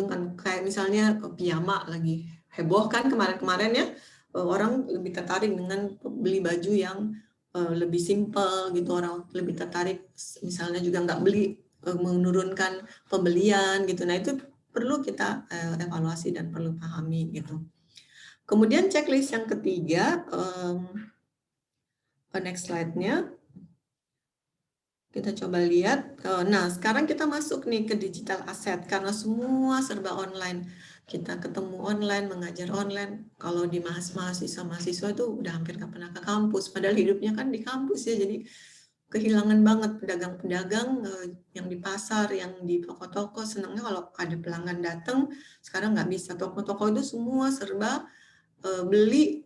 kan kayak misalnya piyama lagi heboh kan kemarin-kemarin ya, orang lebih tertarik dengan beli baju yang lebih simple gitu, orang lebih tertarik misalnya juga nggak beli, menurunkan pembelian gitu. Nah itu perlu kita evaluasi dan perlu pahami gitu. Kemudian checklist yang ketiga, next slide-nya. Kita coba lihat. Nah, sekarang kita masuk nih ke digital asset karena semua serba online. Kita ketemu online, mengajar online. Kalau di mahasiswa itu udah hampir nggak pernah ke kampus. Padahal hidupnya kan di kampus ya. Jadi kehilangan banget pedagang-pedagang yang di pasar, yang di toko-toko. Senangnya kalau ada pelanggan datang, sekarang nggak bisa. Toko-toko itu semua serba beli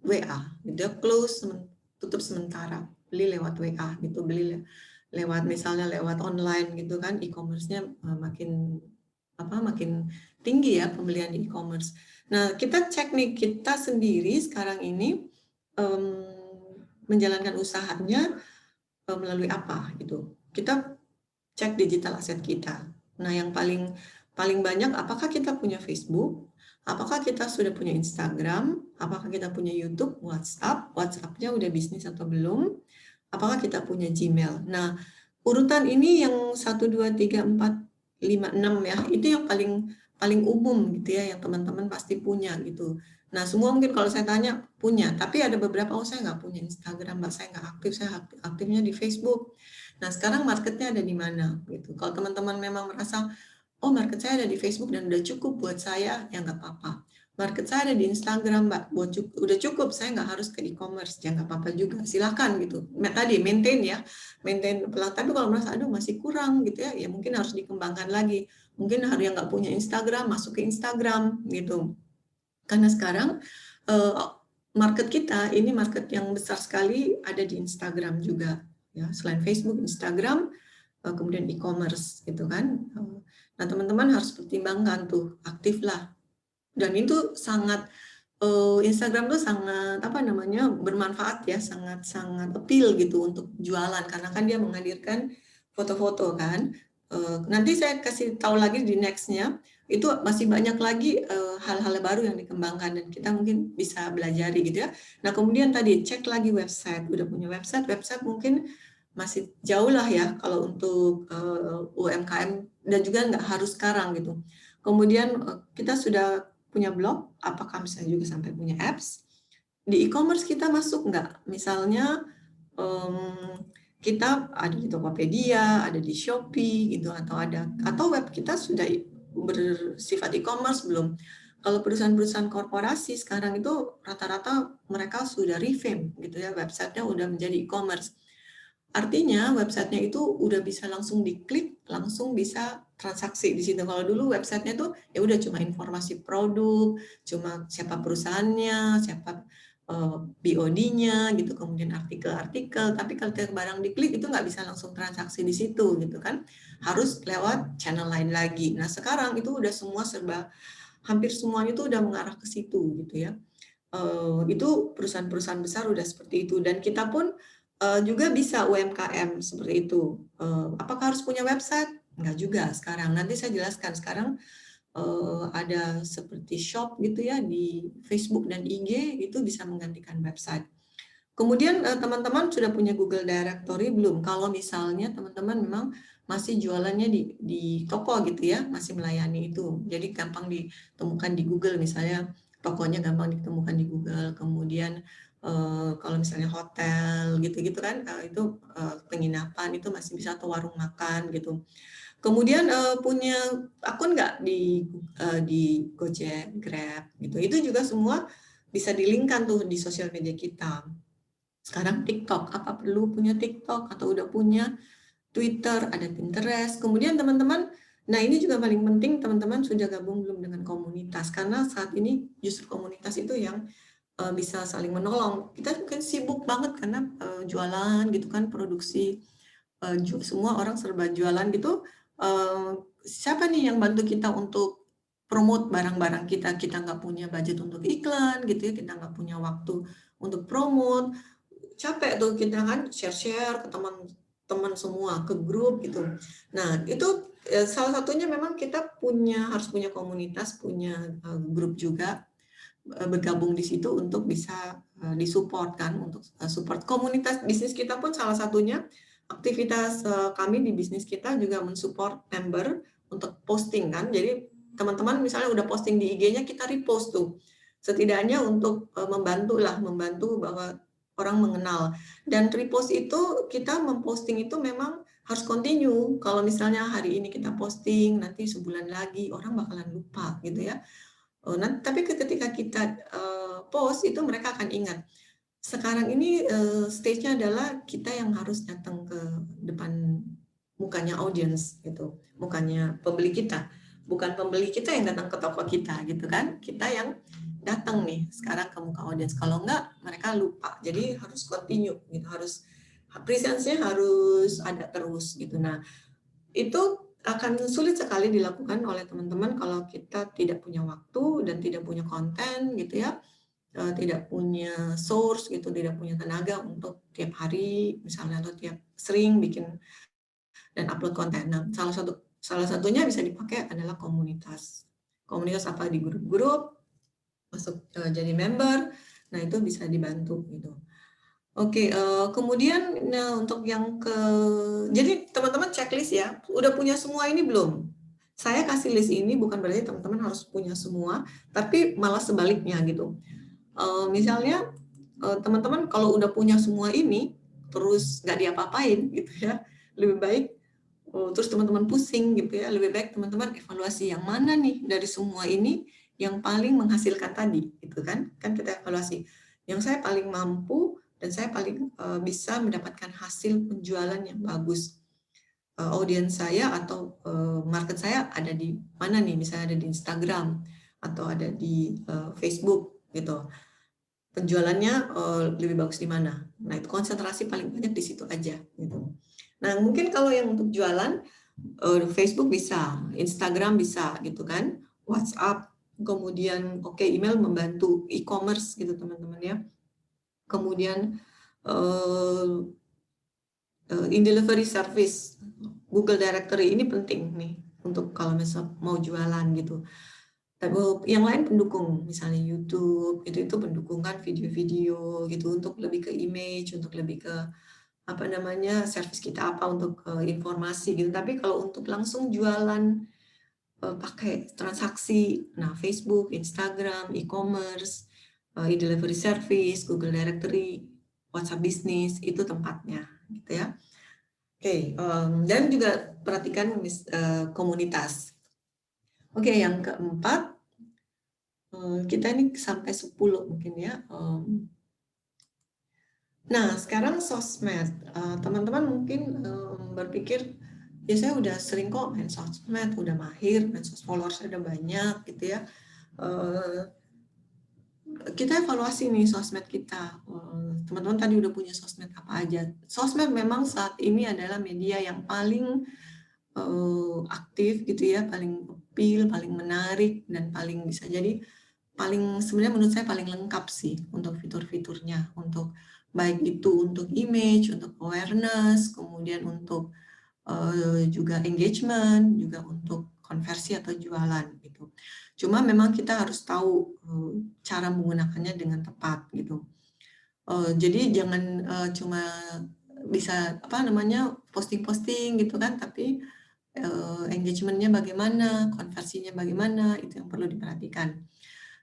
WA, gitu, close, tutup sementara, beli lewat WA gitu, beli lewat misalnya lewat online gitu kan, e-commerce-nya makin tinggi ya pembelian di e-commerce. Nah kita cek nih kita sendiri sekarang ini menjalankan usahanya melalui apa gitu. Kita cek digital aset kita. Nah yang paling banyak apakah kita punya Facebook, apakah kita sudah punya Instagram, apakah kita punya YouTube, WhatsApp-nya udah bisnis atau belum, apakah kita punya Gmail. Nah, urutan ini yang 1, 2, 3, 4, 5, 6 ya, itu yang paling umum gitu ya, yang teman-teman pasti punya gitu. Nah, semua mungkin kalau saya tanya punya, tapi ada beberapa, saya nggak punya Instagram, Mbak, saya nggak aktif, saya aktifnya di Facebook. Nah, sekarang marketnya ada di mana gitu. Kalau teman-teman memang merasa, oh market saya ada di Facebook dan udah cukup buat saya, ya nggak apa-apa. Market saya ada di Instagram, Mbak, udah cukup, saya nggak harus ke e-commerce, ya nggak apa-apa juga, silahkan gitu. Tadi maintain ya, maintain pelan. Tapi kalau merasa, aduh masih kurang gitu ya, ya mungkin harus dikembangkan lagi. Mungkin hari yang nggak punya Instagram, masuk ke Instagram gitu. Karena sekarang market kita, ini market yang besar sekali ada di Instagram juga. Ya, selain Facebook, Instagram, kemudian e-commerce gitu kan. Nah teman-teman harus pertimbangkan tuh, aktiflah. Dan itu sangat Instagram tuh sangat bermanfaat ya, sangat appeal gitu untuk jualan karena kan dia menghadirkan foto-foto kan. Nanti saya kasih tahu lagi di nextnya itu masih banyak lagi hal-hal baru yang dikembangkan dan kita mungkin bisa belajari gitu ya. Nah kemudian tadi cek lagi website, udah punya website mungkin masih jauh lah ya kalau untuk UMKM dan juga nggak harus sekarang gitu. Kemudian kita sudah punya blog, apakah misalnya juga sampai punya apps? Di e-commerce kita masuk nggak? Misalnya kita ada di Tokopedia, ada di Shopee gitu atau web kita sudah bersifat e-commerce belum? Kalau perusahaan-perusahaan korporasi sekarang itu rata-rata mereka sudah revamp gitu ya, websitenya udah menjadi e-commerce. Artinya websitenya itu udah bisa langsung diklik, langsung bisa transaksi di situ. Kalau dulu websitenya tuh ya udah cuma informasi produk, cuma siapa perusahaannya, siapa BOD-nya gitu, kemudian artikel-artikel. Tapi kalau barang diklik itu nggak bisa langsung transaksi di situ gitu kan, harus lewat channel lain lagi. Nah sekarang itu udah semua hampir semuanya itu udah mengarah ke situ gitu ya. Itu perusahaan-perusahaan besar udah seperti itu dan kita pun juga bisa UMKM seperti itu. Apakah harus punya website? Enggak juga sekarang. Nanti saya jelaskan sekarang ada seperti shop gitu ya di Facebook dan IG itu bisa menggantikan website. Kemudian teman-teman sudah punya Google Directory belum? Kalau misalnya teman-teman memang masih jualannya di toko gitu ya, masih melayani itu. Jadi gampang ditemukan di Google misalnya, tokonya gampang ditemukan di Google. Kemudian kalau misalnya hotel gitu-gitu kan, itu penginapan itu masih bisa, atau warung makan gitu. Kemudian punya akun nggak di Gojek, Grab gitu. Itu juga semua bisa di-link-kan tuh di sosial media kita. Sekarang TikTok, apa perlu punya TikTok atau udah punya Twitter, ada Pinterest. Kemudian teman-teman, nah ini juga paling penting, teman-teman sudah gabung belum dengan komunitas, karena saat ini justru komunitas itu yang bisa saling menolong. Kita mungkin sibuk banget karena jualan gitu kan, produksi, semua orang serba jualan gitu. Siapa nih yang bantu kita untuk promote barang-barang kita? Kita nggak punya budget untuk iklan gitu ya, kita nggak punya waktu untuk promote. Capek tuh kita kan share-share ke teman-teman semua, ke grup gitu. Nah, itu salah satunya memang kita harus punya komunitas, punya grup juga, bergabung di situ untuk bisa disupport kan, untuk support komunitas bisnis kita pun salah satunya aktivitas kami di bisnis kita juga mensupport member untuk posting kan. Jadi teman-teman misalnya udah posting di IG-nya, kita repost tuh. Setidaknya untuk membantu bahwa orang mengenal. Dan repost itu kita memposting itu memang harus continue. Kalau misalnya hari ini kita posting, nanti sebulan lagi orang bakalan lupa gitu ya. Tapi ketika kita post itu mereka akan ingat. Sekarang ini stage-nya adalah kita yang harus datang ke depan mukanya audience gitu, mukanya pembeli kita. Bukan pembeli kita yang datang ke toko kita gitu kan. Kita yang datang nih sekarang ke muka audience. Kalau enggak mereka lupa. Jadi harus continue gitu, harus presence-nya harus ada terus gitu. Nah, itu akan sulit sekali dilakukan oleh teman-teman kalau kita tidak punya waktu dan tidak punya konten gitu ya, tidak punya source gitu, tidak punya tenaga untuk tiap hari misalnya atau tiap sering bikin dan upload konten. Nah, salah satunya bisa dipakai adalah komunitas. Komunitas apa di grup-grup, masuk jadi member, nah itu bisa dibantu gitu. Oke, kemudian untuk jadi teman-teman checklist ya, udah punya semua ini belum? Saya kasih list ini bukan berarti teman-teman harus punya semua, tapi malah sebaliknya gitu. Misalnya teman-teman kalau udah punya semua ini, terus nggak diapa-apain gitu ya, lebih baik terus teman-teman pusing gitu ya, lebih baik teman-teman evaluasi yang mana nih dari semua ini yang paling menghasilkan tadi, gitu kan? Kan kita evaluasi. Yang saya paling mampu dan saya paling bisa mendapatkan hasil penjualan yang bagus. Audiens saya atau market saya ada di mana nih? Misalnya ada di Instagram atau ada di Facebook gitu. Penjualannya lebih bagus di mana? Nah, itu konsentrasi paling banyak di situ aja gitu. Nah, mungkin kalau yang untuk jualan Facebook bisa, Instagram bisa gitu kan, WhatsApp, kemudian email membantu, e-commerce gitu teman-teman ya. Kemudian in delivery service, Google Directory ini penting nih untuk kalau misalnya mau jualan gitu. Yang lain pendukung, misalnya YouTube itu pendukung kan video-video gitu untuk lebih ke image, untuk lebih ke apa namanya service kita apa untuk informasi gitu. Tapi kalau untuk langsung jualan pakai transaksi, nah Facebook, Instagram, e-commerce, e-delivery service, Google Directory, WhatsApp Business itu tempatnya, gitu ya. Oke, dan juga perhatikan komunitas. Oke, yang keempat, kita ini sampai 10 mungkin ya. Nah, sekarang sosmed. Teman-teman mungkin berpikir, ya saya udah sering kok main sosmed, udah mahir, medsos followers udah banyak gitu ya. Kita evaluasi nih sosmed kita. Teman-teman tadi udah punya sosmed apa aja. Sosmed memang saat ini adalah media yang paling aktif gitu ya, paling appeal, paling menarik, dan paling bisa jadi sebenarnya menurut saya paling lengkap sih untuk fitur-fiturnya, untuk baik itu untuk image, untuk awareness, kemudian untuk juga engagement, juga untuk konversi atau jualan gitu. Cuma memang kita harus tahu cara menggunakannya dengan tepat gitu. Jadi jangan cuma bisa posting-posting gitu kan, tapi engagementnya bagaimana, konversinya bagaimana, itu yang perlu diperhatikan.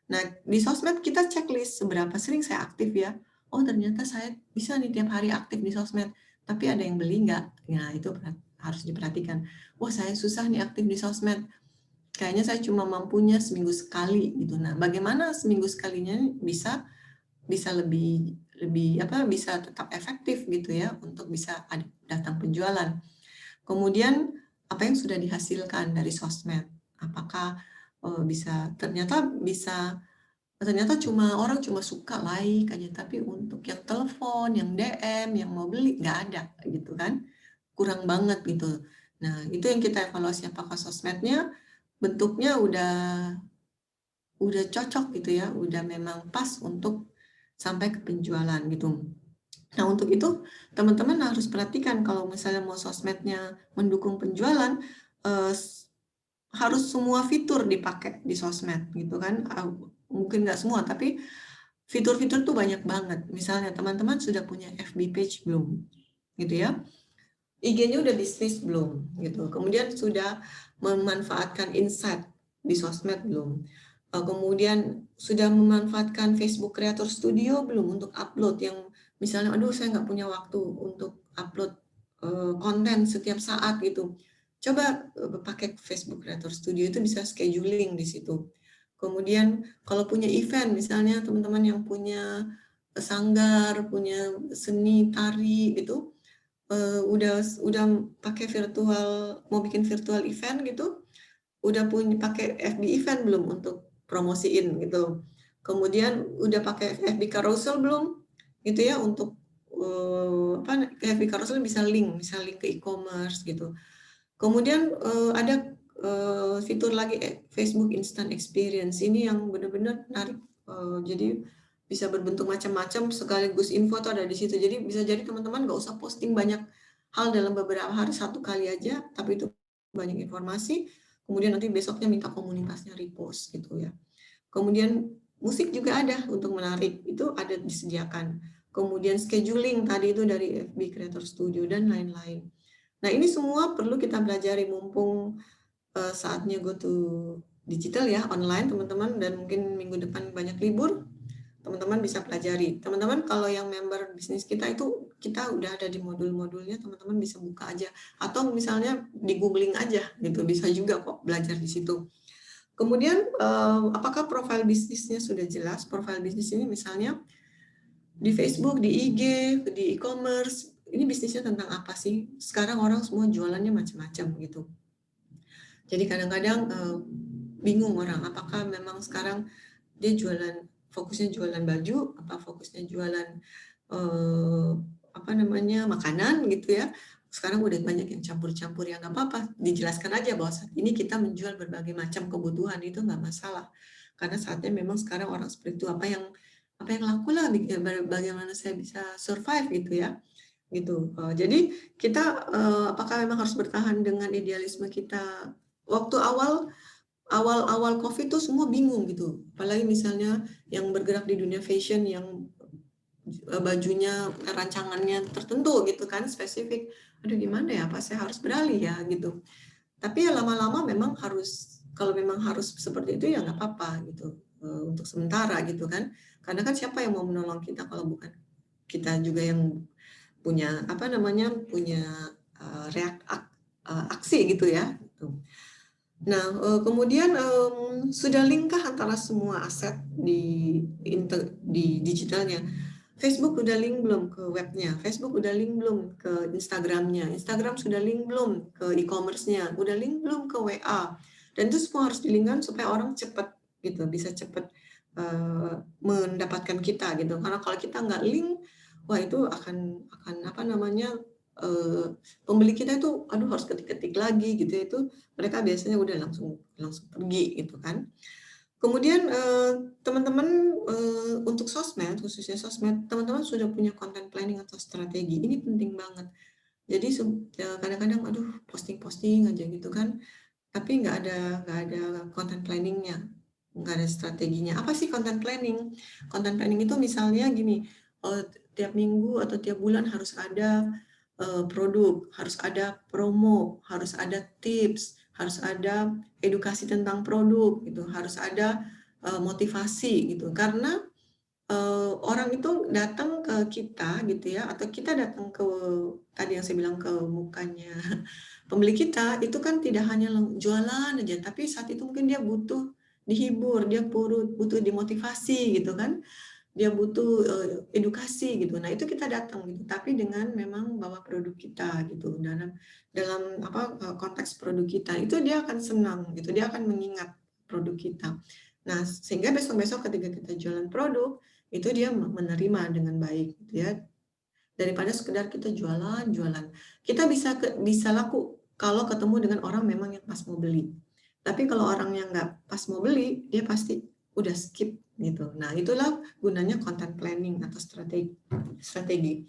Nah, di sosmed kita checklist seberapa sering saya aktif ya. Oh, ternyata saya bisa nih tiap hari aktif di sosmed, tapi ada yang beli nggak? Nah, itu harus diperhatikan. Wah, saya susah nih aktif di sosmed. Kayaknya saya cuma mampunya seminggu sekali gitu. Nah, bagaimana seminggu sekalinya bisa bisa tetap efektif gitu ya untuk bisa datang penjualan. Kemudian apa yang sudah dihasilkan dari sosmed? Apakah ternyata orang cuma suka like aja, tapi untuk yang telepon, yang DM, yang mau beli nggak ada gitu kan, kurang banget gitu. Nah, itu yang kita evaluasi, apakah sosmednya bentuknya udah cocok gitu ya, udah memang pas untuk sampai ke penjualan gitu. Nah, untuk itu teman-teman harus perhatikan kalau misalnya mau sosmednya mendukung penjualan, harus semua fitur dipakai di sosmed gitu kan. Mungkin nggak semua, tapi fitur-fitur tuh banyak banget. Misalnya teman-teman sudah punya FB page belum? Gitu ya. IG-nya udah bisnis belum? Gitu. Kemudian sudah memanfaatkan insight di sosmed belum? Kemudian sudah memanfaatkan Facebook Creator Studio belum untuk upload yang misalnya, aduh saya nggak punya waktu untuk upload konten setiap saat gitu. Coba pakai Facebook Creator Studio, itu bisa scheduling di situ. Kemudian kalau punya event, misalnya teman-teman yang punya sanggar, punya seni tari gitu, udah pakai virtual, mau bikin virtual event gitu, udah punya pakai FB event belum untuk promosiin gitu. Kemudian udah pakai FB carousel belum gitu ya, untuk FB carousel bisa link ke e-commerce gitu. Kemudian ada fitur lagi Facebook Instant Experience, ini yang benar-benar menarik. Jadi bisa berbentuk macam-macam, sekaligus info tuh ada di situ. Jadi bisa jadi teman-teman nggak usah posting banyak hal dalam beberapa hari, satu kali aja, tapi itu banyak informasi. Kemudian nanti besoknya minta komunitasnya repost gitu ya. Kemudian musik juga ada untuk menarik, itu ada disediakan. Kemudian scheduling tadi itu dari FB Creator Studio dan lain-lain. Nah, ini semua perlu kita pelajari mumpung saatnya go to digital ya, online teman-teman, dan mungkin minggu depan banyak libur, teman-teman bisa pelajari. Teman-teman kalau yang member bisnis kita itu, kita udah ada di modul-modulnya, teman-teman bisa buka aja. Atau misalnya di googling aja gitu, bisa juga kok belajar di situ. Kemudian apakah profil bisnisnya sudah jelas? Profil bisnis ini misalnya di Facebook, di IG, di e-commerce, ini bisnisnya tentang apa sih? Sekarang orang semua jualannya macam-macam gitu. Jadi kadang-kadang bingung orang, apakah memang sekarang dia fokusnya jualan baju, apa fokusnya jualan makanan gitu ya. Sekarang udah banyak yang campur-campur, ya nggak apa-apa, dijelaskan aja bahwa saat ini kita menjual berbagai macam kebutuhan, itu nggak masalah. Karena saatnya memang sekarang orang seperti itu, apa yang laku lah, bagaimana saya bisa survive gitu ya. Gitu. Jadi kita apakah memang harus bertahan dengan idealisme kita? Waktu awal COVID tuh semua bingung gitu. Apalagi misalnya yang bergerak di dunia fashion, yang bajunya rancangannya tertentu gitu kan, spesifik. Aduh gimana ya, apa saya harus beralih ya gitu. Tapi ya lama-lama memang harus, kalau memang harus seperti itu ya nggak apa-apa gitu, untuk sementara gitu kan. Karena kan siapa yang mau menolong kita kalau bukan kita juga yang punya punya aksi gitu ya. Nah, kemudian sudah link-kah antara semua aset di digitalnya? Facebook udah link belum ke webnya? Facebook udah link belum ke Instagramnya? Instagram sudah link belum ke e-commerce-nya? Udah link belum ke WA? Dan itu semua harus dilingkan supaya orang cepat gitu, bisa cepat mendapatkan kita gitu. Karena kalau kita nggak link, wah itu akan pembeli kita itu aduh harus ketik-ketik lagi gitu ya, itu mereka biasanya udah langsung pergi gitu kan. Kemudian teman-teman untuk sosmed, khususnya sosmed, teman-teman sudah punya content planning atau strategi, ini penting banget. Jadi kadang-kadang aduh posting aja gitu kan, tapi nggak ada content planningnya, nggak ada strateginya. Apa sih content planning? Content planning itu misalnya gini, tiap minggu atau tiap bulan harus ada produk, harus ada promo, harus ada tips, harus ada edukasi tentang produk, gitu, harus ada motivasi gitu. Karena orang itu datang ke kita gitu ya, atau kita datang ke tadi yang saya bilang ke mukanya pembeli kita, itu kan tidak hanya jualan aja, tapi saat itu mungkin dia butuh dihibur, dia butuh dimotivasi gitu kan, dia butuh edukasi gitu. Nah itu kita datang gitu, tapi dengan memang bawa produk kita gitu, dalam konteks produk kita, itu dia akan senang gitu, dia akan mengingat produk kita. Nah sehingga besok-besok ketika kita jualan produk, itu dia menerima dengan baik gitu ya, daripada sekedar kita jualan. Kita bisa laku kalau ketemu dengan orang memang yang pas mau beli. Tapi kalau orang yang nggak pas mau beli, dia pasti udah skip gitu. Nah itulah gunanya content planning atau strategi.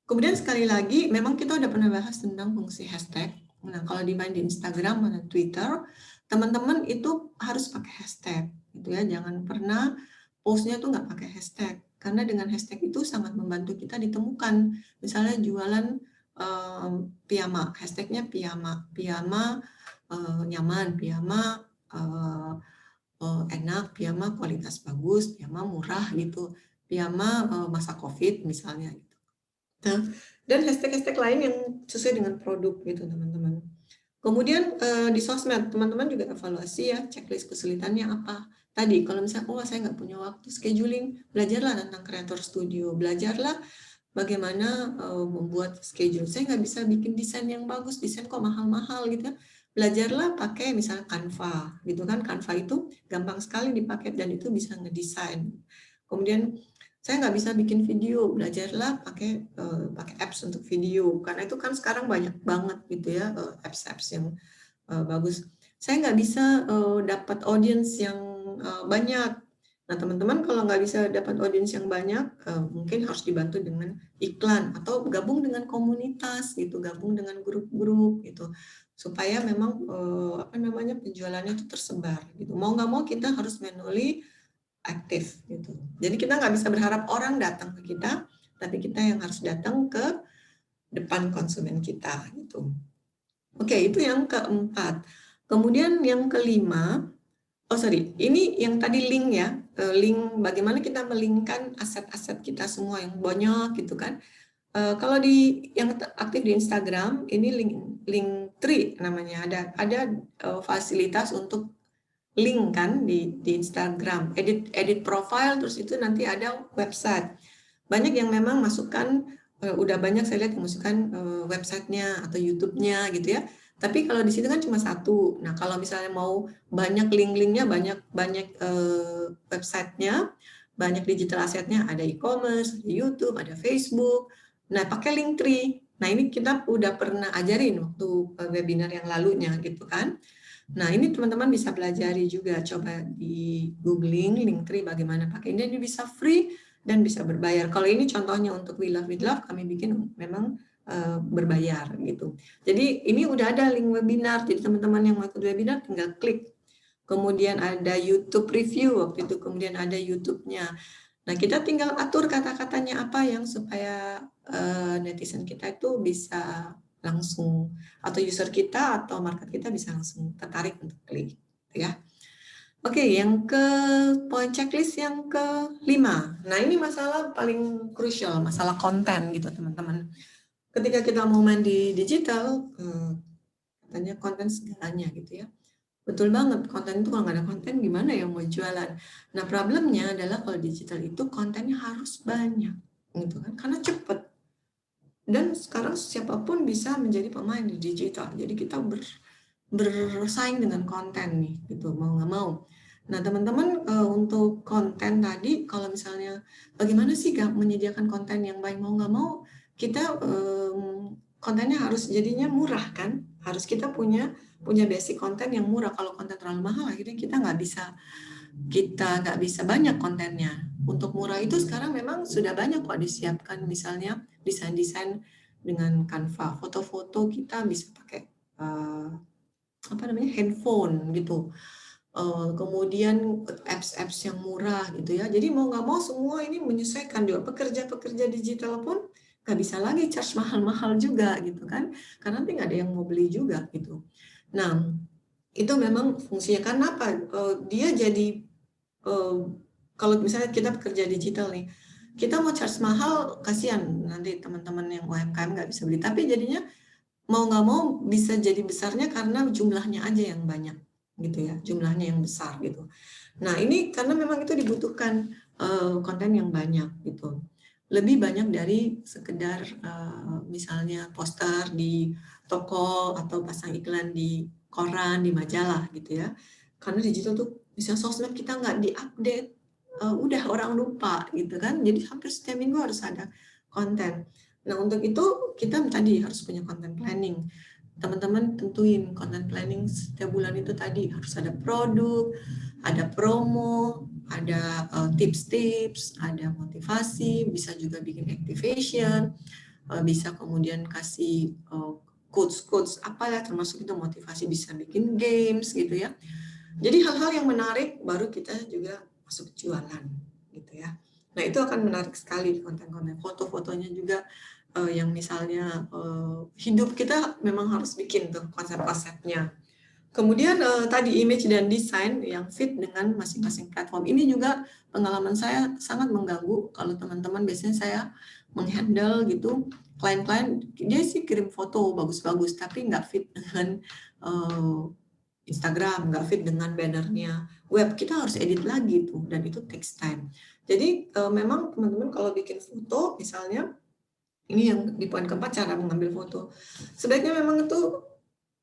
Kemudian sekali lagi, memang kita udah pernah bahas tentang fungsi hashtag. Nah, kalau dimain di Instagram atau Twitter, teman-teman itu harus pakai hashtag, gitu ya. Jangan pernah postnya tuh nggak pakai hashtag, karena dengan hashtag itu sangat membantu kita ditemukan. Misalnya jualan piyama, hashtagnya piyama, piyama nyaman, piyama enak, piyama kualitas bagus, piyama murah gitu, piyama masa COVID misalnya. Gitu. Nah, dan hashtag-hashtag lain yang sesuai dengan produk gitu teman-teman. Kemudian di sosmed, teman-teman juga evaluasi ya, checklist kesulitannya apa. Tadi, kalau misalnya, oh saya nggak punya waktu scheduling, belajarlah tentang Creator Studio, belajarlah bagaimana membuat schedule. Saya nggak bisa bikin desain yang bagus, desain kok mahal-mahal gitu ya. Belajarlah pakai misalnya Canva, gitu kan. Canva itu gampang sekali dipakai dan itu bisa ngedesain. Kemudian saya nggak bisa bikin video, belajarlah pakai apps untuk video, karena itu kan sekarang banyak banget gitu ya apps-apps yang bagus. Saya nggak bisa dapat audience yang banyak. Nah teman-teman kalau nggak bisa dapat audience yang banyak, mungkin harus dibantu dengan iklan atau gabung dengan komunitas gitu, gabung dengan grup-grup gitu, supaya memang penjualannya itu tersebar gitu. Mau nggak mau kita harus manually aktif gitu. Jadi kita nggak bisa berharap orang datang ke kita, tapi kita yang harus datang ke depan konsumen kita gitu. Oke, itu yang keempat. Kemudian yang kelima, ini yang tadi link ya, link bagaimana kita melinkkan aset-aset kita semua yang banyak gitu kan. Kalau yang aktif di Instagram, ini Linktree namanya, ada fasilitas untuk link kan di Instagram, edit profile, terus itu nanti ada website. Banyak yang memang masukkan, udah banyak saya lihat yang masukkan websitenya atau YouTube-nya gitu ya. Tapi kalau di situ kan cuma satu. Nah kalau misalnya mau banyak link-linknya, banyak websitenya, banyak digital asetnya, ada e-commerce, ada YouTube, ada Facebook. Nah pakai Linktree. Nah ini kita udah pernah ajarin waktu webinar yang lalunya gitu kan. Nah, ini teman-teman bisa pelajari juga, coba di googling Linktree bagaimana pakai ini, bisa free dan bisa berbayar. Kalau ini contohnya untuk We Love With Love, kami bikin memang berbayar gitu. Jadi ini udah ada link webinar, jadi teman-teman yang mau ikut webinar tinggal klik. Kemudian ada YouTube review waktu itu, kemudian ada YouTube-nya. Nah, kita tinggal atur kata-katanya apa yang supaya netizen kita itu bisa langsung, atau user kita atau market kita bisa langsung tertarik untuk klik ya. Oke, yang ke poin checklist yang kelima. Nah, ini masalah paling krusial, masalah konten gitu teman-teman. Ketika kita mau main di digital, katanya konten segalanya gitu ya. Betul banget, konten itu kalau nggak ada konten gimana ya mau jualan. Nah, problemnya adalah kalau digital itu kontennya harus banyak gitu kan, karena cepet. Dan sekarang siapapun bisa menjadi pemain di digital. Jadi kita bersaing dengan konten nih, gitu mau nggak mau. Nah teman-teman untuk konten tadi, kalau misalnya bagaimana sih menyediakan konten yang baik, mau nggak mau kita kontennya harus jadinya murah kan. Harus kita punya basic konten yang murah. Kalau konten terlalu mahal, akhirnya kita nggak bisa banyak kontennya. Untuk murah itu sekarang memang sudah banyak kok disiapkan, misalnya desain-desain dengan Canva, foto-foto kita bisa pakai handphone gitu. Kemudian apps-apps yang murah gitu ya. Jadi mau nggak mau semua ini menyesuaikan juga. Pekerja-pekerja digital pun nggak bisa lagi charge mahal-mahal juga gitu kan. Karena nanti nggak ada yang mau beli juga gitu. Nah, itu memang fungsinya. Karena apa? Dia jadi, kalau misalnya kita bekerja digital nih, kita mau charge mahal, kasihan nanti teman-teman yang UMKM nggak bisa beli. Tapi jadinya mau nggak mau bisa jadi besarnya karena jumlahnya aja yang banyak gitu ya, jumlahnya yang besar gitu. Nah ini karena memang itu dibutuhkan konten yang banyak gitu, lebih banyak dari sekedar misalnya poster di toko atau pasang iklan di koran, di majalah gitu ya. Karena digital tuh misalnya sosmed kita nggak diupdate, udah orang lupa gitu kan, jadi hampir setiap minggu harus ada konten. Nah, untuk itu kita tadi harus punya content planning. Teman-teman tentuin content planning setiap bulan itu tadi harus ada produk, ada promo, ada tips-tips, ada motivasi, bisa juga bikin activation, bisa kemudian kasih quotes apa ya, termasuk itu motivasi bisa bikin games gitu ya. Jadi hal-hal yang menarik baru kita juga masuk jualan gitu ya. Nah itu akan menarik sekali konten-konten, foto-fotonya juga yang misalnya hidup kita memang harus bikin tuh konsep-konsepnya. Kemudian tadi image dan desain yang fit dengan masing-masing platform. Ini juga pengalaman saya sangat mengganggu kalau teman-teman, biasanya saya menghandle gitu klien-klien, dia sih kirim foto bagus-bagus tapi nggak fit dengan Instagram, nggak fit dengan bannernya web, kita harus edit lagi tuh, dan itu takes time. Jadi memang teman-teman kalau bikin foto misalnya, ini yang di poin keempat, cara mengambil foto, sebaiknya memang itu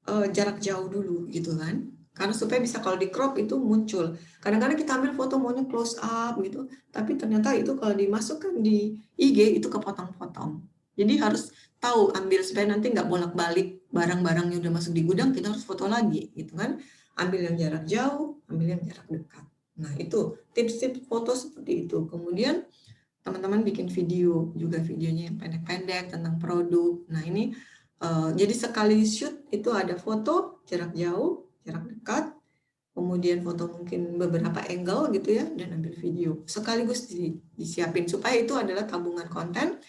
jarak jauh dulu gitu kan, karena supaya bisa kalau di crop itu muncul. Kadang-kadang kita ambil foto maunya close up gitu, tapi ternyata itu kalau dimasukkan di IG itu kepotong-potong. Jadi harus tahu ambil supaya nanti nggak bolak-balik barang-barangnya udah masuk di gudang, kita harus foto lagi gitu kan. Ambil yang jarak jauh, ambil yang jarak dekat. Nah itu tips-tips foto seperti itu. Kemudian teman-teman bikin video juga, videonya yang pendek-pendek tentang produk. Nah ini jadi sekali shoot itu ada foto jarak jauh, jarak dekat, kemudian foto mungkin beberapa angle gitu ya, dan ambil video. Sekaligus disiapin supaya itu adalah tabungan konten.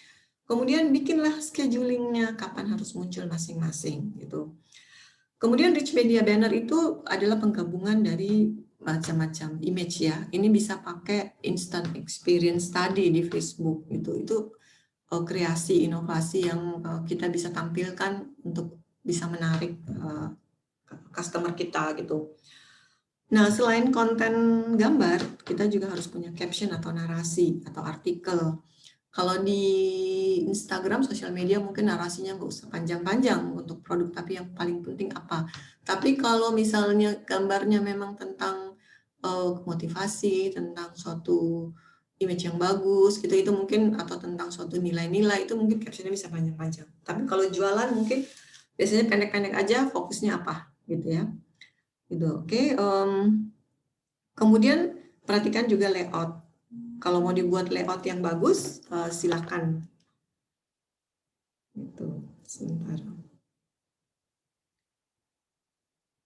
Kemudian bikinlah schedulingnya kapan harus muncul masing-masing gitu. Kemudian rich media banner itu adalah penggabungan dari macam-macam image ya. Ini bisa pakai instant experience tadi di Facebook gitu. Itu kreasi inovasi yang kita bisa tampilkan untuk bisa menarik customer kita gitu. Nah, selain konten gambar, kita juga harus punya caption atau narasi atau artikel. Kalau di Instagram, sosial media mungkin narasinya nggak usah panjang-panjang untuk produk, tapi yang paling penting apa. Tapi kalau misalnya gambarnya memang tentang motivasi, tentang suatu image yang bagus gitu, itu mungkin, atau tentang suatu nilai-nilai, itu mungkin captionnya bisa panjang-panjang. Tapi kalau jualan mungkin biasanya pendek-pendek aja, fokusnya apa gitu ya. Gitu, oke. Kemudian perhatikan juga layout. Kalau mau dibuat layout yang bagus, silakan. Itu sebentar.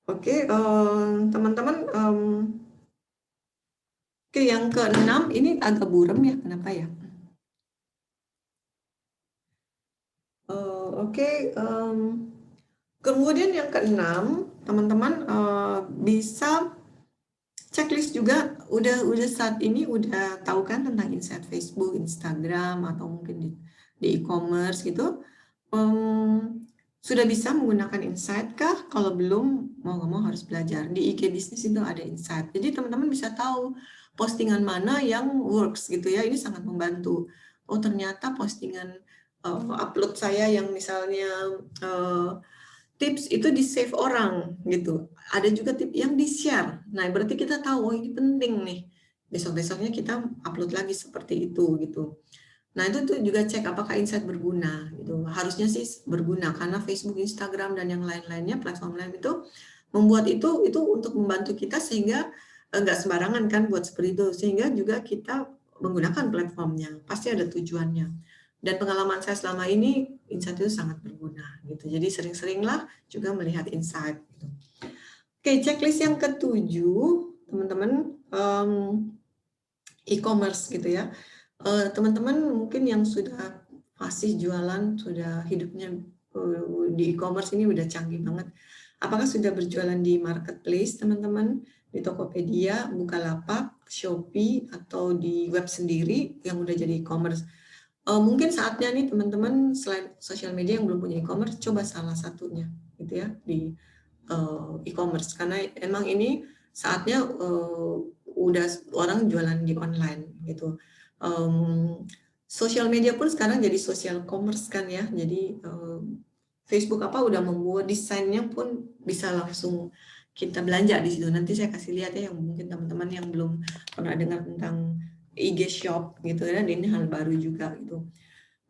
Oke, teman-teman. Oke, yang keenam ini agak buram ya, kenapa ya? Oke, kemudian yang keenam, teman-teman bisa checklist juga. Udah saat ini udah tahu kan tentang insight Facebook, Instagram, atau mungkin di e-commerce gitu. Sudah bisa menggunakan insight kah? Kalau belum, mau nggak mau harus belajar. Di IG Business itu ada insight. Jadi teman-teman bisa tahu postingan mana yang works gitu ya. Ini sangat membantu. Oh ternyata postingan upload saya yang misalnya tips itu di save orang gitu. Ada juga tips yang di share. Nah berarti kita tahu oh ini penting nih. Besok-besoknya kita upload lagi seperti itu gitu. Nah itu tuh juga cek apakah insight berguna gitu. Harusnya sih berguna karena Facebook, Instagram dan yang lain-lainnya, platform lain itu membuat itu untuk membantu kita sehingga nggak sembarangan kan buat seperti itu, sehingga juga kita menggunakan platformnya pasti ada tujuannya. Dan pengalaman saya selama ini insight itu sangat berguna gitu. Jadi sering-seringlah juga melihat insight. Gitu. Oke, checklist yang ketujuh teman-teman, e-commerce gitu ya. Teman-teman mungkin yang sudah fasih jualan, sudah hidupnya di e-commerce ini udah canggih banget. Apakah sudah berjualan di marketplace teman-teman, di Tokopedia, Bukalapak, Shopee, atau di web sendiri yang udah jadi e-commerce? Mungkin saatnya nih teman-teman selain sosial media yang belum punya e-commerce, coba salah satunya gitu ya di e-commerce, karena emang ini saatnya udah orang jualan di online gitu. Sosial media pun sekarang jadi social commerce kan ya, jadi Facebook apa udah membuat desainnya pun bisa langsung kita belanja di situ. Nanti saya kasih lihat ya, yang mungkin teman-teman yang belum pernah dengar tentang IG Shop gitu ya, ini hal baru juga gitu.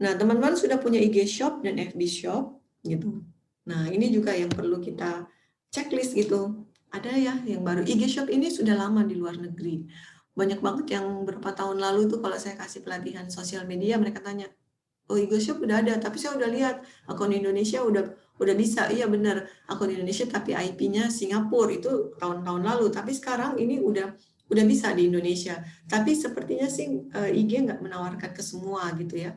Nah, teman-teman sudah punya IG Shop dan FB Shop gitu. Nah, ini juga yang perlu kita checklist gitu. Ada ya yang baru. IG Shop ini sudah lama di luar negeri. Banyak banget yang berapa tahun lalu itu kalau saya kasih pelatihan sosial media, mereka tanya, oh IG Shop udah ada, tapi saya udah lihat akun Indonesia udah bisa. Iya benar, akun Indonesia tapi IP-nya Singapura itu tahun-tahun lalu. Tapi sekarang ini udah bisa di Indonesia. Tapi sepertinya sih IG nggak menawarkan ke semua gitu ya.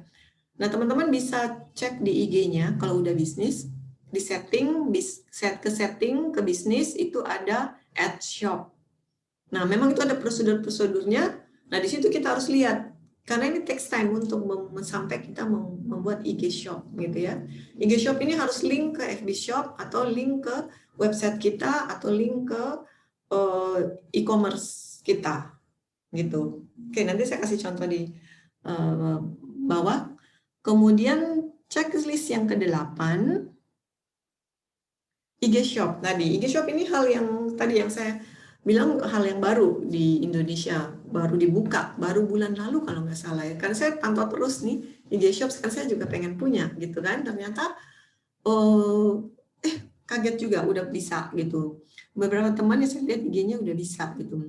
Nah teman-teman bisa cek di IG-nya kalau udah bisnis, di setting, setting ke bisnis itu ada Add Shop. Nah memang itu ada prosedur-prosedurnya. Nah di situ kita harus lihat. Karena ini takes time untuk sampai kita membuat IG Shop gitu ya. IG Shop ini harus link ke FB Shop atau link ke website kita atau link ke e-commerce kita gitu. Oke, nanti saya kasih contoh di bawah. Kemudian checklist yang ke-8 IG Shop tadi. IG Shop ini hal yang tadi yang saya bilang hal yang baru di Indonesia, baru dibuka, baru bulan lalu kalau nggak salah ya. Kan saya pantau terus nih IG Shop, kan saya juga pengen punya gitu kan. Ternyata kaget juga udah bisa gitu. Beberapa teman yang saya lihat IG-nya udah bisa gitu.